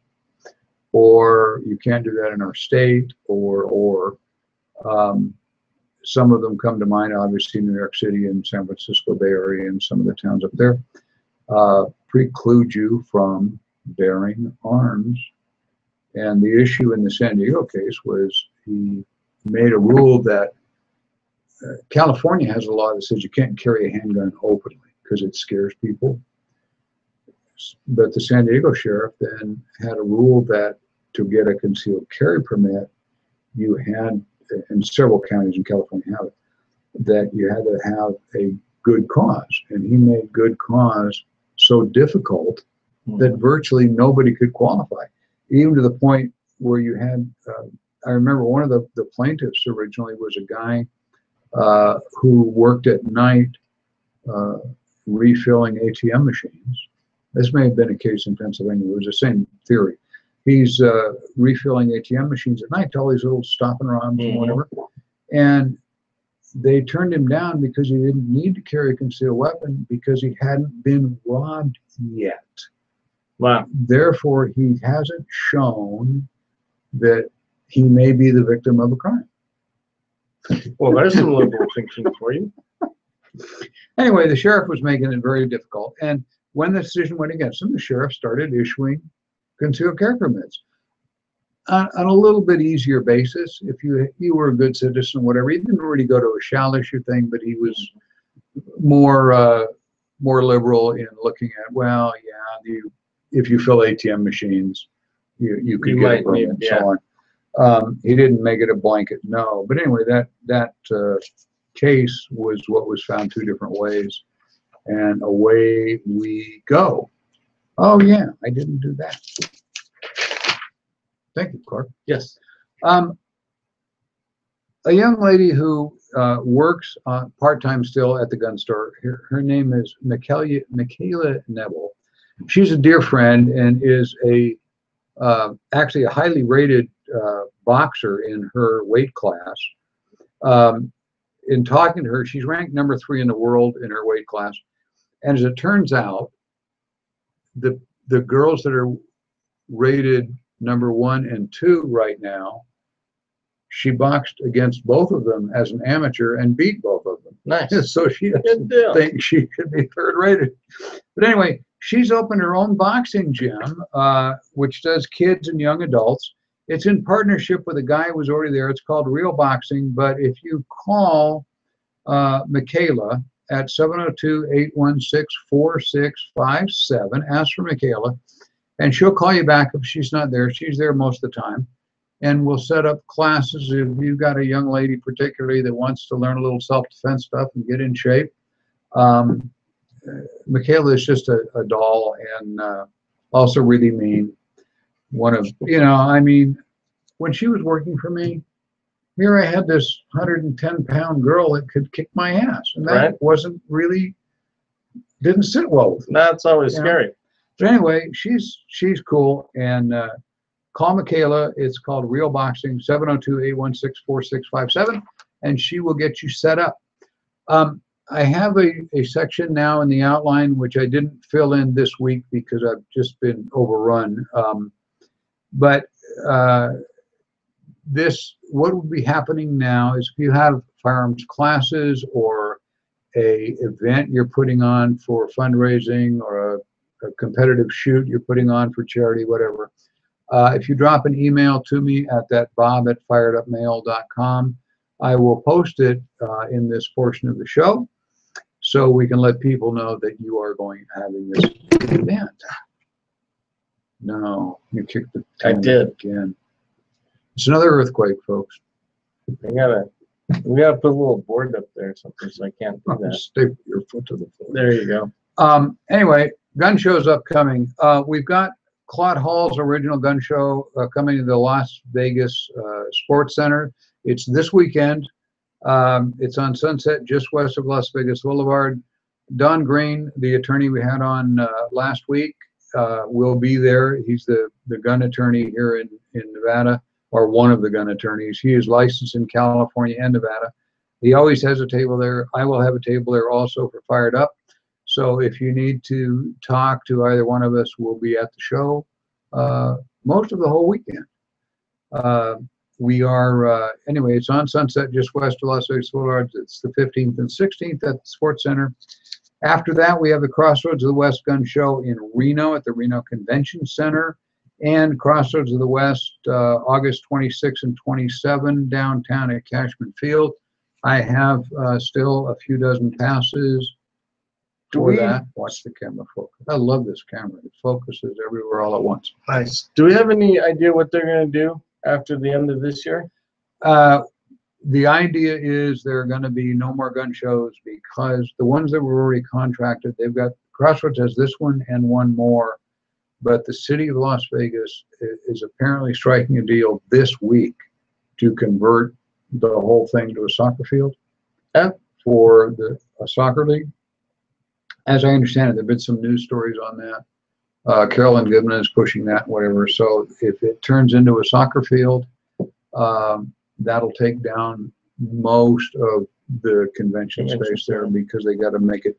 or you can't do that in our state, or some of them come to mind, obviously New York City and San Francisco Bay Area and some of the towns up there, preclude you from bearing arms. And the issue in the San Diego case was he made a rule that California has a law that says you can't carry a handgun openly because it scares people. But the San Diego sheriff then had a rule that to get a concealed carry permit, you had, and several counties in California have it, that you had to have a good cause. And he made good cause so difficult that virtually nobody could qualify, even to the point where you had, I remember one of the plaintiffs originally was a guy who worked at night refilling ATM machines. This may have been a case in Pennsylvania. It was the same theory. He's refilling ATM machines at night to all these little stop and robs and whatever. And they turned him down because he didn't need to carry a concealed weapon because he hadn't been robbed yet. Wow. Therefore, he hasn't shown that he may be the victim of a crime. Well, there's some liberal thinking for you. Anyway, the sheriff was making it very difficult. And when the decision went against him, the sheriff started issuing concealed carry permits on a little bit easier basis. If you were a good citizen, whatever, he didn't really go to a shall issue thing, but he was more liberal in looking at, well, yeah, if you fill ATM machines, you could get a permit and so on. He didn't make it a blanket no. But anyway, that case was what was found two different ways, and away we go. Oh yeah, I didn't do that. Thank you, Clark. Yes. A young lady who works part-time still at the gun store. Her name is Michaela Neville. She's a dear friend and is actually a highly rated boxer in her weight class. In talking to her, she's ranked number 3 in the world in her weight class. And as it turns out, the girls that are rated number 1 and 2 right now, she boxed against both of them as an amateur and beat both of them. Nice. So she doesn't think she could be 3rd rated. But anyway, she's opened her own boxing gym, which does kids and young adults. It's in partnership with a guy who was already there. It's called Real Boxing. But if you call Michaela at 702-816-4657, ask for Michaela, and she'll call you back if she's not there. She's there most of the time. And we'll set up classes if you've got a young lady particularly that wants to learn a little self-defense stuff and get in shape. Michaela is just a doll, and also really mean. I mean, when she was working for me, here I had this 110-pound girl that could kick my ass, and that wasn't really, didn't sit well with me. That's always scary. But anyway, she's cool, and call Michaela. It's called Real Boxing, 702-816-4657, and she will get you set up. I have a section now in the outline which I didn't fill in this week because I've just been overrun. What will be happening now is if you have firearms classes or a event you're putting on for fundraising or a competitive shoot you're putting on for charity, whatever, if you drop an email to me at that bob@firedupmail.com, I will post it in this portion of the show so we can let people know that you are having this event. No, you kicked the can again. It's another earthquake, folks. We gotta put a little board up there or something, so I can't do that. Staple your foot to the floor. There you go. Anyway, gun show's upcoming. We've got Claude Hall's original gun show coming to the Las Vegas Sports Center. It's this weekend. It's on Sunset, just west of Las Vegas Boulevard. Don Green, the attorney we had on last week, will be there. He's the gun attorney here in Nevada, or one of the gun attorneys. He is licensed in California and Nevada. He always has a table there. I will have a table there also for Fired Up. So if you need to talk to either one of us, we'll be at the show most of the whole weekend. Anyway, it's on Sunset, just west of Las Vegas Boulevard. It's the 15th and 16th at the Sports Center. After that, we have the Crossroads of the West Gun Show in Reno at the Reno Convention Center, and Crossroads of the West, August 26 and 27 downtown at Cashman Field. I have still a few dozen passes for that. Watch the camera focus. I love this camera. It focuses everywhere all at once. Nice. Do we have any idea what they're going to do after the end of this year? The idea is there are going to be no more gun shows because the ones that were already contracted, they've got, Crossroads has this one and one more, but the city of Las Vegas is apparently striking a deal this week to convert the whole thing to a soccer field for a soccer league. As I understand it, there have been some news stories on that. Carolyn Goodman is pushing that, whatever. So if it turns into a soccer field, that'll take down most of the convention space there because they got to make it.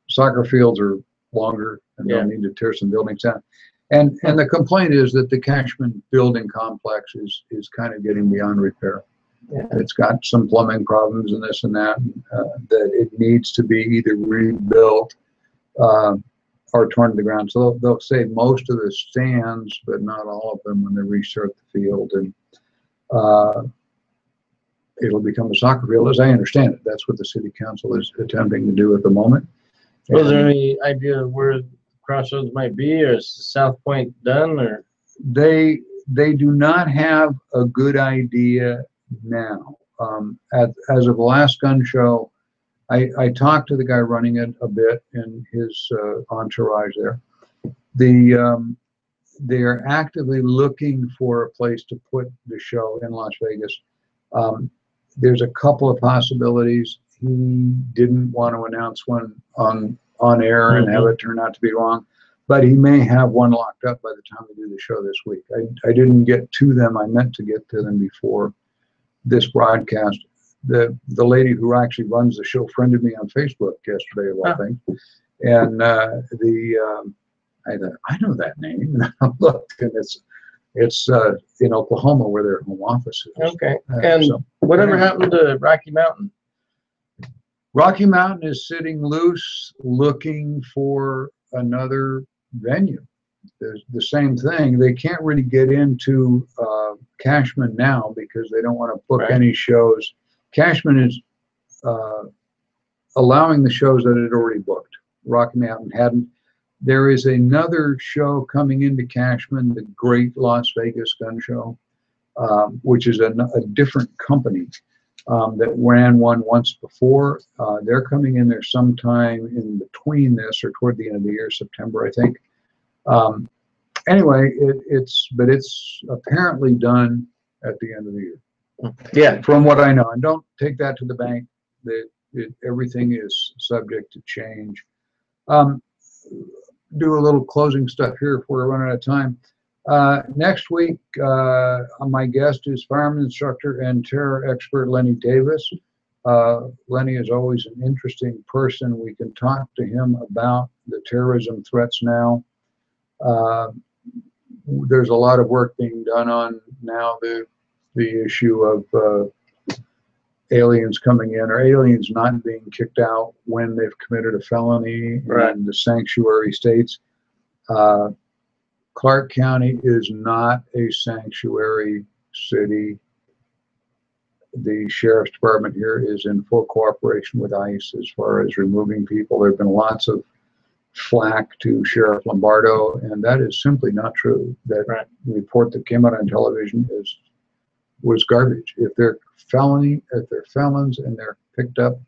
Soccer fields are longer, and they'll need to tear some buildings down. And the complaint is that the Cashman building complex is kind of getting beyond repair. Yeah. It's got some plumbing problems and this and that, that it needs to be either rebuilt or torn to the ground. So they'll save most of the stands, but not all of them when they restart the field. And it'll become a soccer field, as I understand it. That's what the city council is attempting to do at the moment. Well, is there any idea of where Crossroads might be, or is South Point done, or? They do not have a good idea now. As of the last gun show, I talked to the guy running it a bit in his entourage there. They are actively looking for a place to put the show in Las Vegas. There's a couple of possibilities. He didn't want to announce one on air and have it turn out to be wrong, but he may have one locked up by the time we do the show this week. I didn't get to them. I meant to get to them before this broadcast. The lady who actually runs the show friended me on Facebook yesterday, of all things, and I thought, I know that name, and I looked, and it's in Oklahoma where their home office is. Okay. And so, whatever happened to Rocky Mountain? Rocky Mountain is sitting loose, looking for another venue. There's the same thing. They can't really get into Cashman now because they don't want to book any shows. Cashman is allowing the shows that it already booked. Rocky Mountain hadn't. There is another show coming into Cashman, the Great Las Vegas Gun Show, which is a different company that ran one once before. They're coming in there sometime in between this or toward the end of the year, September, I think. Anyway, it's apparently done at the end of the year. Yeah, from what I know, and don't take that to the bank. Everything is subject to change. Do a little closing stuff here if we're running out of time. Next week, my guest is firearm instructor and terror expert Lenny Davis. Lenny is always an interesting person. We can talk to him about the terrorism threats now. There's a lot of work being done on now the issue of aliens coming in or aliens not being kicked out when they've committed a felony in the sanctuary states. Clark County is not a sanctuary city. The sheriff's department here is in full cooperation with ICE as far as removing people. There have been lots of flack to Sheriff Lombardo, and that is simply not true. That report that came out on television was garbage. If they're felons and they're picked up,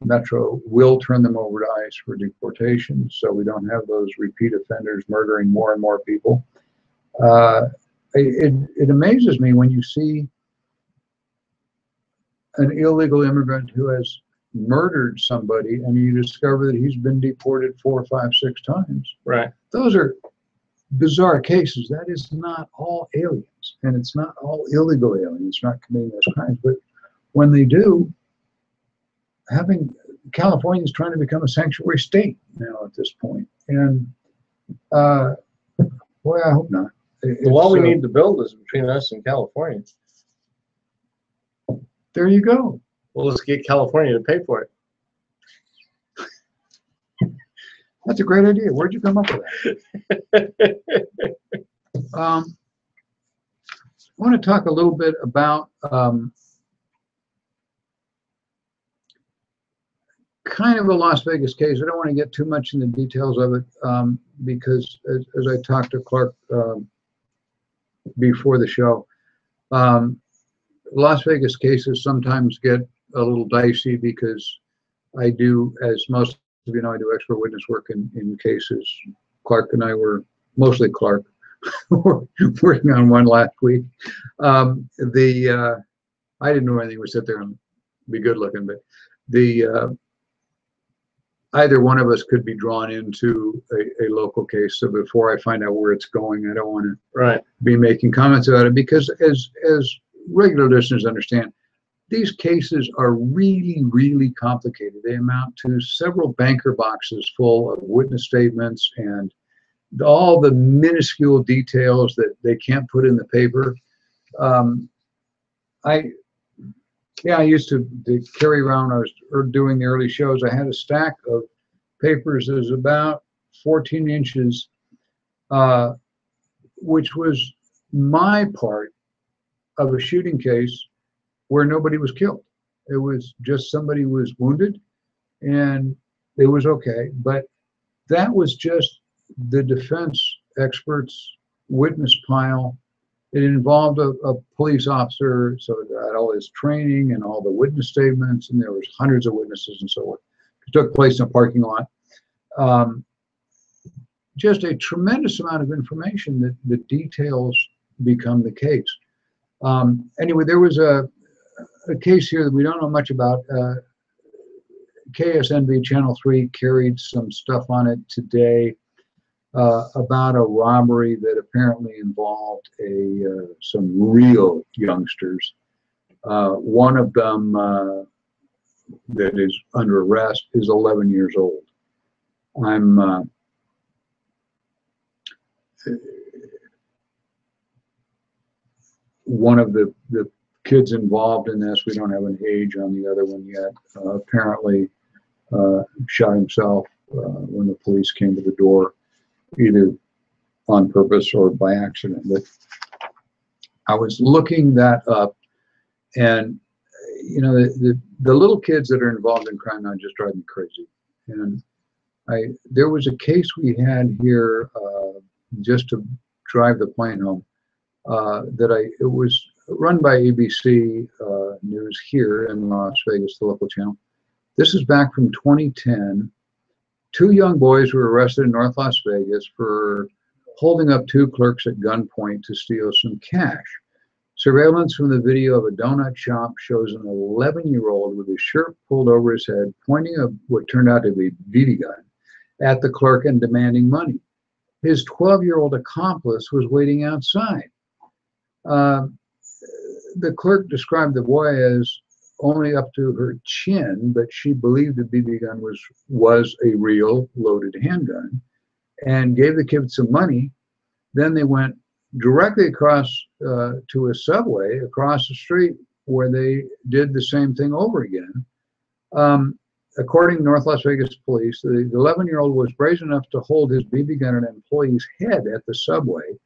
Metro will turn them over to ICE for deportation, so we don't have those repeat offenders murdering more and more people. It amazes me when you see an illegal immigrant who has murdered somebody and you discover that he's been deported 4, 5, 6 times. Right. Those are bizarre cases. That is not all aliens, and it's not all illegal aliens not committing those crimes. But when they do, California is trying to become a sanctuary state now at this point, and boy, I hope not. All we need to build is between us and California. There you go. Well, let's get California to pay for it. That's a great idea. Where'd you come up with that? I want to talk a little bit about kind of a Las Vegas case. I don't want to get too much in the details of it because as I talked to Clark before the show, Las Vegas cases sometimes get a little dicey because I do, as most of you know, I do expert witness work in cases. Clark and I were, mostly Clark, working on one last week. I didn't know anything would sit there and be good looking, but either one of us could be drawn into a local case. So before I find out where it's going, I don't want to be making comments about it because as regular listeners understand, these cases are really, really complicated. They amount to several banker boxes full of witness statements and all the minuscule details that they can't put in the paper. I used to carry around, I was doing the early shows, I had a stack of papers that was about 14 inches, which was my part of a shooting case where nobody was killed. It was just somebody was wounded and it was okay. But that was just the defense experts' witness pile. It involved a police officer, so it had all his training and all the witness statements, and there was hundreds of witnesses and so on. It took place in a parking lot. Just a tremendous amount of information that the details become the case. Anyway, there was a case here that we don't know much about. KSNV Channel 3 carried some stuff on it today about a robbery that apparently involved some real youngsters. One of them that is under arrest is 11 years old. One of the kids involved in this, we don't have an age on the other one yet, apparently shot himself when the police came to the door, either on purpose or by accident. But I was looking that up, and you know, the little kids that are involved in crime now just drive me crazy. And there was a case we had here just to drive the plane home. It was run by ABC News here in Las Vegas, the local channel. This is back from 2010. Two young boys were arrested in North Las Vegas for holding up two clerks at gunpoint to steal some cash. Surveillance from the video of a donut shop shows an 11-year-old with his shirt pulled over his head, pointing what turned out to be a BB gun at the clerk and demanding money. His 12-year-old accomplice was waiting outside. The clerk described the boy as only up to her chin, but she believed the BB gun was a real loaded handgun, and gave the kid some money. Then they went directly across to a subway across the street where they did the same thing over again. According to North Las Vegas police, the 11-year-old was brazen enough to hold his BB gun at an employee's head at the subway.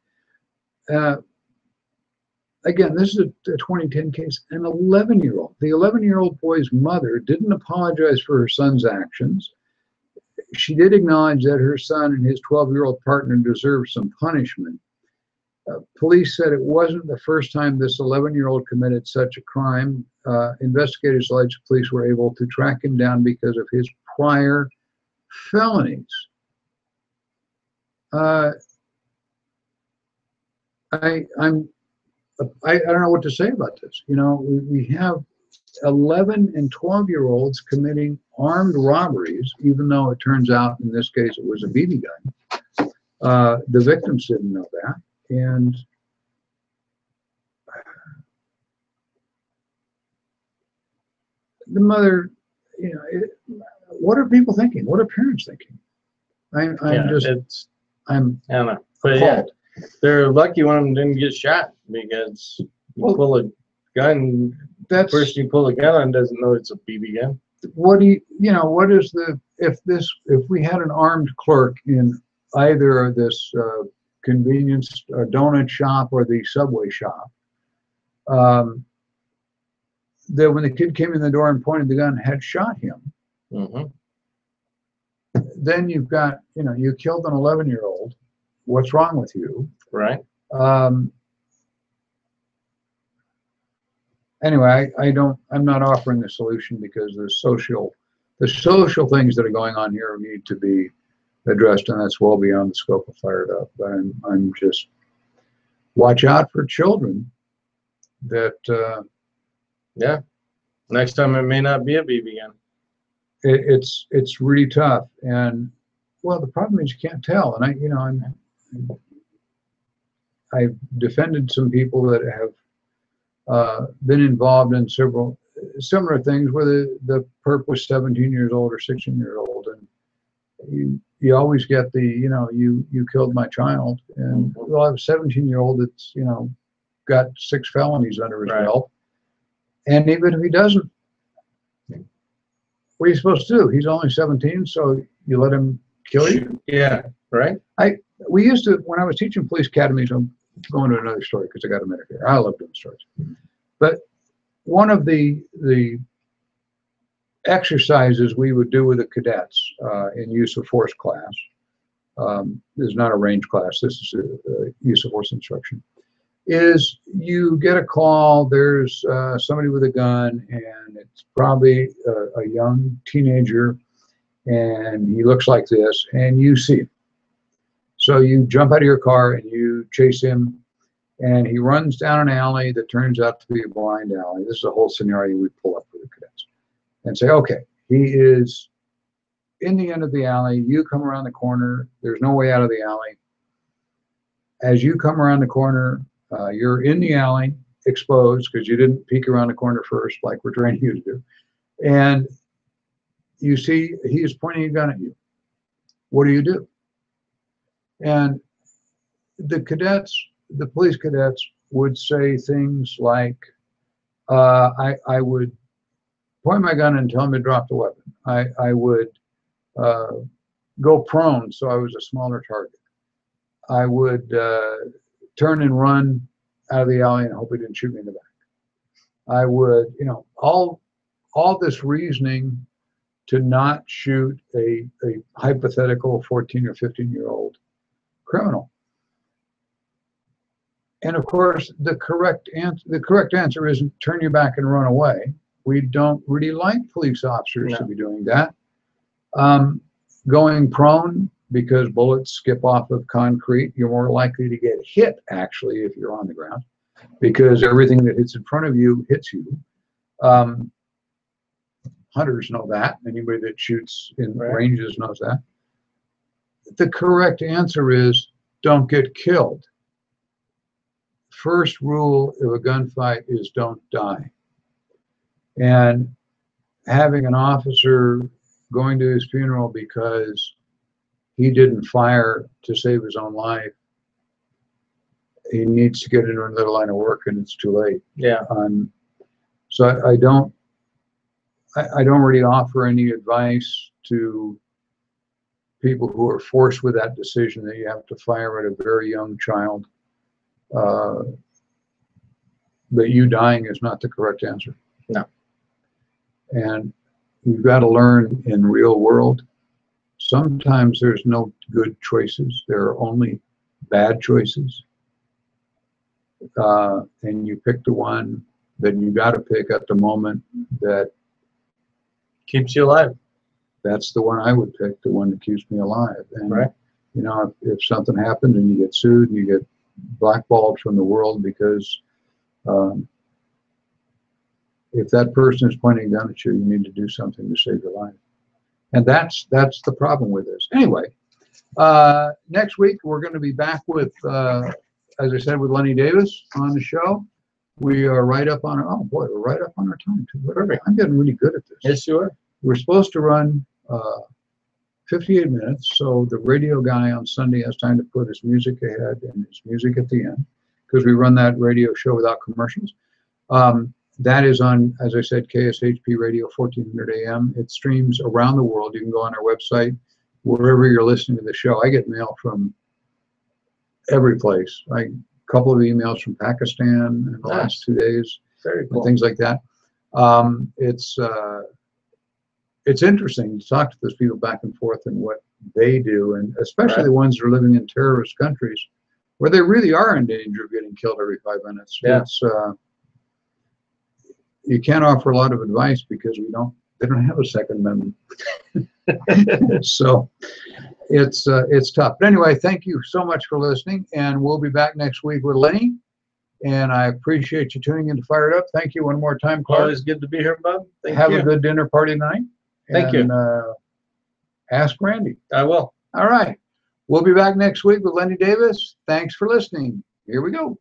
Again, this is a 2010 case, an 11-year-old. The 11-year-old boy's mother didn't apologize for her son's actions. She did acknowledge that her son and his 12-year-old partner deserved some punishment. Police said it wasn't the first time this 11-year-old committed such a crime. Investigators alleged police were able to track him down because of his prior felonies. I don't know what to say about this. You know, we have 11 and 12-year-olds committing armed robberies, even though it turns out in this case it was a BB gun. The victims didn't know that. And the mother, you know, what are people thinking? What are parents thinking? I'm appalled. Yeah, they're lucky one of them didn't get shot, because you pull a gun, the person you pull a gun on doesn't know it's a BB gun. What is if we had an armed clerk in either this convenience donut shop or the subway shop, that when the kid came in the door and pointed the gun, had shot him, then you've got, you killed an 11-year-old. What's wrong with you? Right. Anyway, I'm not offering a solution, because the social things that are going on here need to be addressed, and that's well beyond the scope of Fired Up. But I'm just, watch out for children that yeah, next time it may not be a BB gun. It's really tough. And well, the problem is you can't tell. And I've defended some people that have been involved in several similar things where the perp was 17 years old or 16 years old, and you always get the, you killed my child, and we'll have a 17-year-old that's, got 6 felonies under his belt, and even if he doesn't, what are you supposed to do? He's only 17, so you let him kill you? Yeah, right. We used to, when I was teaching police academies, I'm going to another story because I got a minute here. I love doing stories. But one of the exercises we would do with the cadets in use of force class, this is not a range class, this is a use of force instruction, is you get a call, there's somebody with a gun, and it's probably a young teenager, and he looks like this, and you see him. So you jump out of your car and you chase him, and he runs down an alley that turns out to be a blind alley. This is a whole scenario we pull up for the cadets and say, okay, he is in the end of the alley. You come around the corner. There's no way out of the alley. As you come around the corner, you're in the alley, exposed, because you didn't peek around the corner first like we're training you to do. And you see he is pointing a gun at you. What do you do? And the cadets, the police cadets, would say things like, I would point my gun and tell him to drop the weapon. I would go prone so I was a smaller target. I would turn and run out of the alley and hope he didn't shoot me in the back. I would, all this reasoning to not shoot a hypothetical 14 or 15-year-old criminal. And of course, the correct answer isn't turn your back and run away. We don't really like police officers to be doing that. Going prone, because bullets skip off of concrete, you're more likely to get hit, actually, if you're on the ground, because everything that hits in front of you hits you. Hunters know that. Anybody that shoots in ranges knows that. The correct answer is don't get killed. First rule of a gunfight is don't die. And having an officer going to his funeral because he didn't fire to save his own life, he needs to get into another line of work, and it's too late. Yeah. So I don't really offer any advice to people who are forced with that decision that you have to fire at a very young child. That you dying is not the correct answer. No. And you've got to learn in real world, sometimes there's no good choices. There are only bad choices. And you pick the one that you got to pick at the moment that keeps you alive. That's the one I would pick, the one that keeps me alive. And, if something happens and you get sued and you get blackballed from the world because if that person is pointing a gun at you, you need to do something to save your life. And that's the problem with this. Anyway, next week we're going to be back with, as I said, with Lenny Davis on the show. We are right up on our, we're right up on our time too. Whatever. I'm getting really good at this. Yes, you are. We're supposed to run 58 minutes, so the radio guy on Sunday has time to put his music ahead and his music at the end, because we run that radio show without commercials. That is on, as I said, KSHP Radio, 1400 AM. It streams around the world. You can go on our website, wherever you're listening to the show. I get mail from every place. A couple of emails from Pakistan in the last 2 days. Very cool. And things like that. It's interesting to talk to those people back and forth and what they do, and especially the ones that are living in terrorist countries where they really are in danger of getting killed every 5 minutes. Yeah. You can't offer a lot of advice because they don't have a Second Amendment. So it's tough. But anyway, thank you so much for listening, and we'll be back next week with Lenny. And I appreciate you tuning in to Fire It Up. Thank you one more time, Clark. Always good to be here, Bob. Have a good dinner party tonight. Thank you. Ask Randy. I will. All right. We'll be back next week with Lenny Davis. Thanks for listening. Here we go.